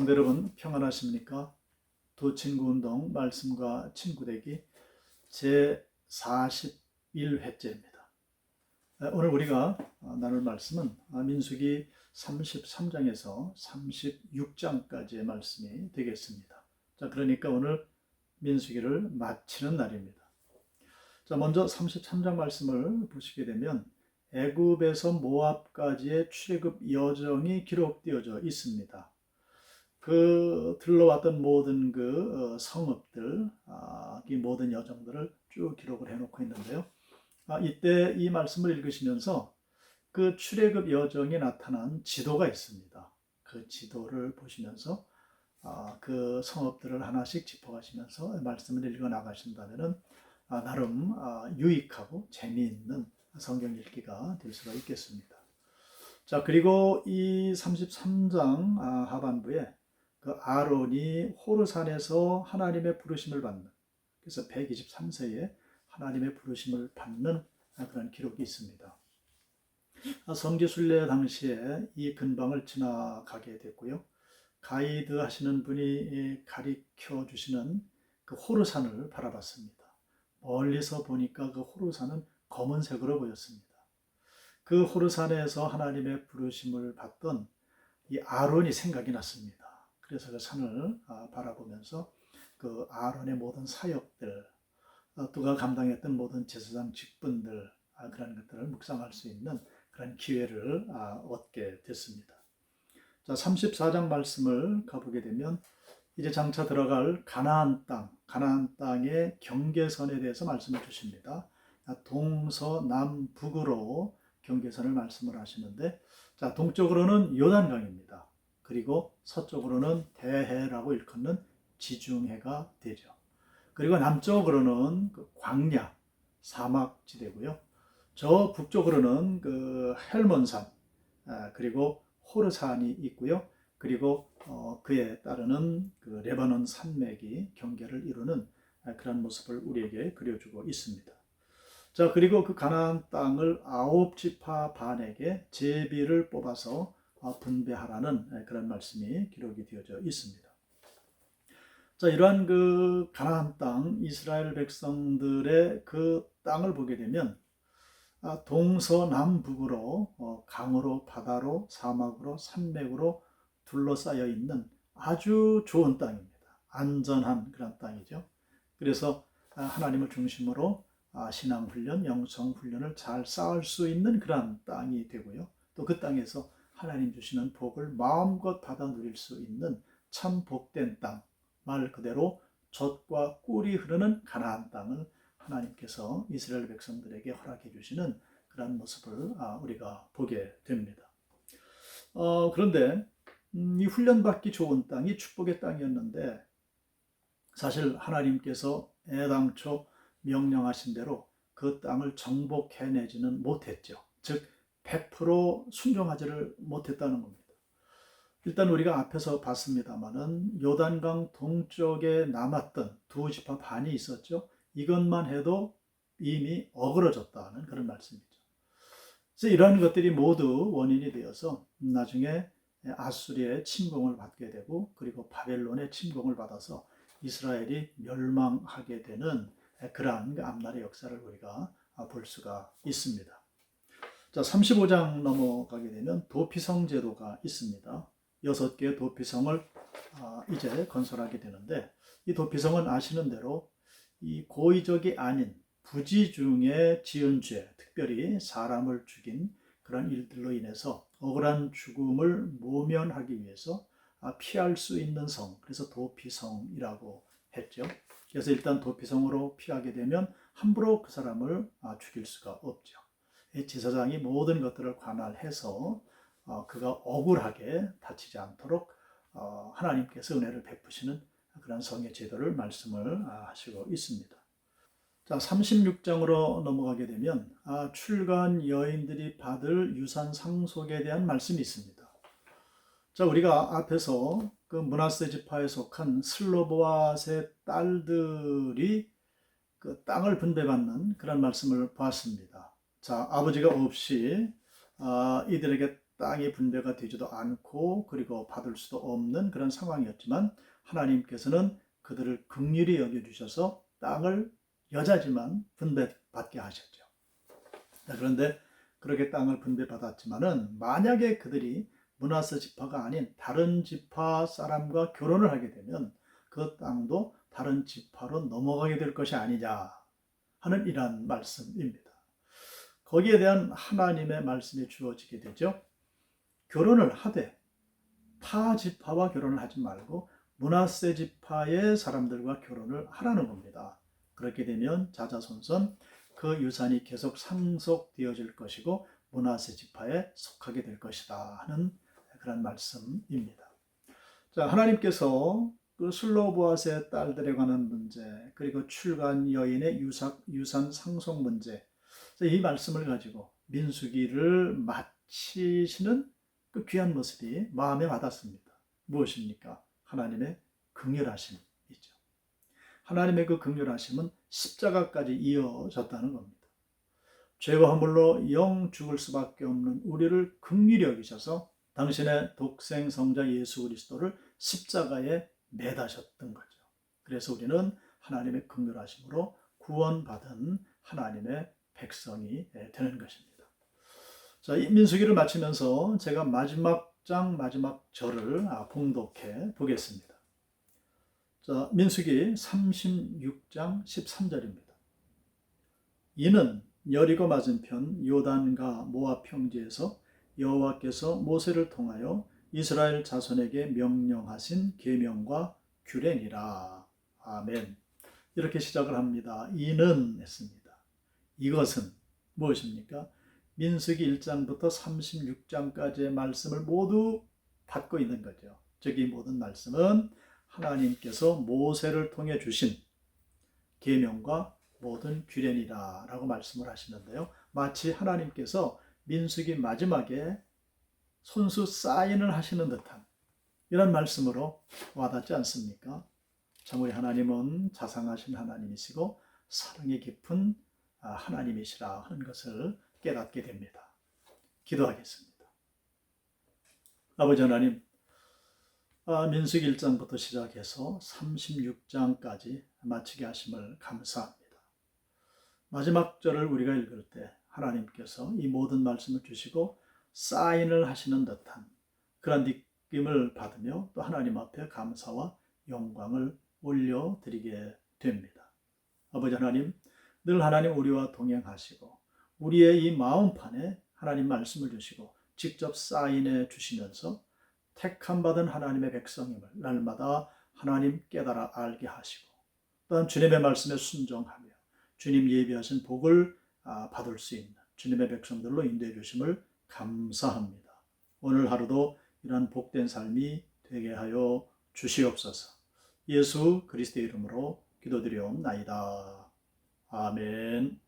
성도 여러분 평안하십니까? 두 친구 운동 말씀과 친구 되기 제 41회째입니다. 오늘 우리가 나눌 말씀은 민수기 33장에서 36장까지의 말씀이 되겠습니다. 자, 그러니까 오늘 민수기를 마치는 날입니다. 자, 먼저 33장 말씀을 보시게 되면 애굽에서 모압까지의 출애굽 여정이 기록되어져 있습니다. 들러왔던 모든 성읍들, 이 모든 여정들을 쭉 기록을 해놓고 있는데요. 이때 이 말씀을 읽으시면서 그 출애굽 여정에 나타난 지도가 있습니다. 그 지도를 보시면서 그 성읍들을 하나씩 짚어가시면서 말씀을 읽어 나가신다면은 나름 유익하고 재미있는 성경 읽기가 될 수가 있겠습니다. 자, 그리고 이 33장 하반부에 그 아론이 호르산에서 하나님의 부르심을 받는, 그래서 123세에 하나님의 부르심을 받는 그런 기록이 있습니다. 성지순례 당시에 이 근방을 지나가게 됐고요. 가이드 하시는 분이 가르쳐 주시는 그 호르산을 바라봤습니다. 멀리서 보니까 그 호르산은 검은색으로 보였습니다. 그 호르산에서 하나님의 부르심을 받던 이 아론이 생각이 났습니다. 그래서 그 산을 바라보면서 그 아론의 모든 사역들, 그가 감당했던 모든 제사장 직분들, 그런 것들을 묵상할 수 있는 그런 기회를 얻게 됐습니다. 자, 34장 말씀을 가보게 되면 이제 장차 들어갈 가나안 땅의 경계선에 대해서 말씀을 주십니다. 동서남북으로 경계선을 말씀을 하시는데, 자, 동쪽으로는 요단강입니다. 그리고 서쪽으로는 대해라고 일컫는 지중해가 되죠. 그리고 남쪽으로는 그 광야, 사막지대고요. 저 북쪽으로는 그 헬몬산, 그리고 호르산이 있고요. 그리고 그에 따르는 그 레바논 산맥이 경계를 이루는 그런 모습을 우리에게 그려주고 있습니다. 자, 그리고 그 가나안 땅을 9지파 반에게 제비를 뽑아서 분배하라는 그런 말씀이 기록이 되어져 있습니다. 자, 이러한 그 가나안 땅, 이스라엘 백성들의 그 땅을 보게 되면 동서남북으로 강으로, 바다로, 사막으로, 산맥으로 둘러싸여 있는 아주 좋은 땅입니다. 안전한 그런 땅이죠. 그래서 하나님을 중심으로 신앙훈련, 영성훈련을 잘 쌓을 수 있는 그런 땅이 되고요. 또 그 땅에서 하나님 주시는 복을 마음껏 받아 누릴 수 있는 참 복된 땅, 말 그대로 젖과 꿀이 흐르는 가나안 땅을 하나님께서 이스라엘 백성들에게 허락해 주시는 그런 모습을 우리가 보게 됩니다. 그런데 이 훈련받기 좋은 땅이 축복의 땅이었는데, 사실 하나님께서 애당초 명령하신 대로 그 땅을 정복해내지는 못했죠. 즉 100% 순종하지를 못했다는 겁니다. 일단 우리가 앞에서 봤습니다마는 요단강 동쪽에 남았던 두 지파 반이 있었죠. 이것만 해도 이미 어그러졌다는 그런 말씀이죠. 그래서 이러한 것들이 모두 원인이 되어서 나중에 아수리의 침공을 받게 되고, 그리고 바벨론의 침공을 받아서 이스라엘이 멸망하게 되는 그러한 앞날의 역사를 우리가 볼 수가 있습니다. 자, 35장 넘어가게 되면 도피성 제도가 있습니다. 6개의 도피성을 이제 건설하게 되는데, 이 도피성은 아시는 대로 이 고의적이 아닌 부지 중에 지은 죄, 특별히 사람을 죽인 그런 일들로 인해서 억울한 죽음을 모면하기 위해서 피할 수 있는 성, 그래서 도피성이라고 했죠. 그래서 일단 도피성으로 피하게 되면 함부로 그 사람을 죽일 수가 없죠. 제사장이 모든 것들을 관할해서 그가 억울하게 다치지 않도록 하나님께서 은혜를 베푸시는 그런 성의 제도를 말씀을 하시고 있습니다. 자, 36장으로 넘어가게 되면 출간 여인들이 받을 유산 상속에 대한 말씀이 있습니다. 자, 우리가 앞에서 그 므낫세 지파에 속한 슬로보앗의 딸들이 그 땅을 분배받는 그런 말씀을 보았습니다. 자, 아버지가 없이 이들에게 땅이 분배가 되지도 않고 그리고 받을 수도 없는 그런 상황이었지만 하나님께서는 그들을 긍휼히 여겨주셔서 땅을 여자지만 분배받게 하셨죠. 그런데 그렇게 땅을 분배받았지만은 만약에 그들이 므낫세 지파가 아닌 다른 지파 사람과 결혼을 하게 되면 그 땅도 다른 지파로 넘어가게 될 것이 아니냐 하는 이러한 말씀입니다. 거기에 대한 하나님의 말씀이 주어지게 되죠. 결혼을 하되 타 지파와 결혼을 하지 말고 므낫세 지파의 사람들과 결혼을 하라는 겁니다. 그렇게 되면 자자손손 그 유산이 계속 상속되어질 것이고 므낫세 지파에 속하게 될 것이다 하는 그런 말씀입니다. 자, 하나님께서 그 슬로보아스의 딸들에 관한 문제, 그리고 출간 여인의 유산 상속 문제, 이 말씀을 가지고 민수기를 마치시는 그 귀한 모습이 마음에 와닿습니다. 무엇입니까? 하나님의 긍휼하심이죠. 하나님의 그 긍휼하심은 십자가까지 이어졌다는 겁니다. 죄와 허물로 영 죽을 수밖에 없는 우리를 긍휼히 여기셔서 당신의 독생 성자 예수 그리스도를 십자가에 매다셨던 거죠. 그래서 우리는 하나님의 긍휼하심으로 구원받은 하나님의 백성이 되는 것입니다. 자, 이 민수기를 마치면서 제가 마지막 장 마지막 절을 봉독해 보겠습니다. 자, 민수기 36장 13절입니다. 이는 여리고 맞은편 요단과 모압 평지에서 여호와께서 모세를 통하여 이스라엘 자손에게 명령하신 계명과 규례니라. 아멘. 이렇게 시작을 합니다. 이는 했습니다. 이것은 무엇입니까? 민수기 1장부터 36장까지의 말씀을 모두 받고 있는 거죠. 즉 이 모든 말씀은 하나님께서 모세를 통해 주신 계명과 모든 규례니라 라고 말씀을 하시는데요. 마치 하나님께서 민수기 마지막에 손수 사인을 하시는 듯한 이런 말씀으로 와닿지 않습니까? 참 우리 하나님은 자상하신 하나님이시고 사랑이 깊은 하나님이시라 하는 것을 깨닫게 됩니다. 기도하겠습니다. 아버지 하나님, 민수기 1장부터 시작해서 36장까지 마치게 하심을 감사합니다. 마지막 절을 우리가 읽을 때 하나님께서 이 모든 말씀을 주시고 사인을 하시는 듯한 그런 느낌을 받으며 또 하나님 앞에 감사와 영광을 올려드리게 됩니다. 아버지 하나님, 늘 하나님 우리와 동행하시고 우리의 이 마음판에 하나님 말씀을 주시고 직접 사인해 주시면서 택함 받은 하나님의 백성임을 날마다 하나님 깨달아 알게 하시고 또한 주님의 말씀에 순종하며 주님 예비하신 복을 받을 수 있는 주님의 백성들로 인도해 주심을 감사합니다. 오늘 하루도 이러한 복된 삶이 되게 하여 주시옵소서. 예수 그리스도의 이름으로 기도드리옵나이다. 아멘.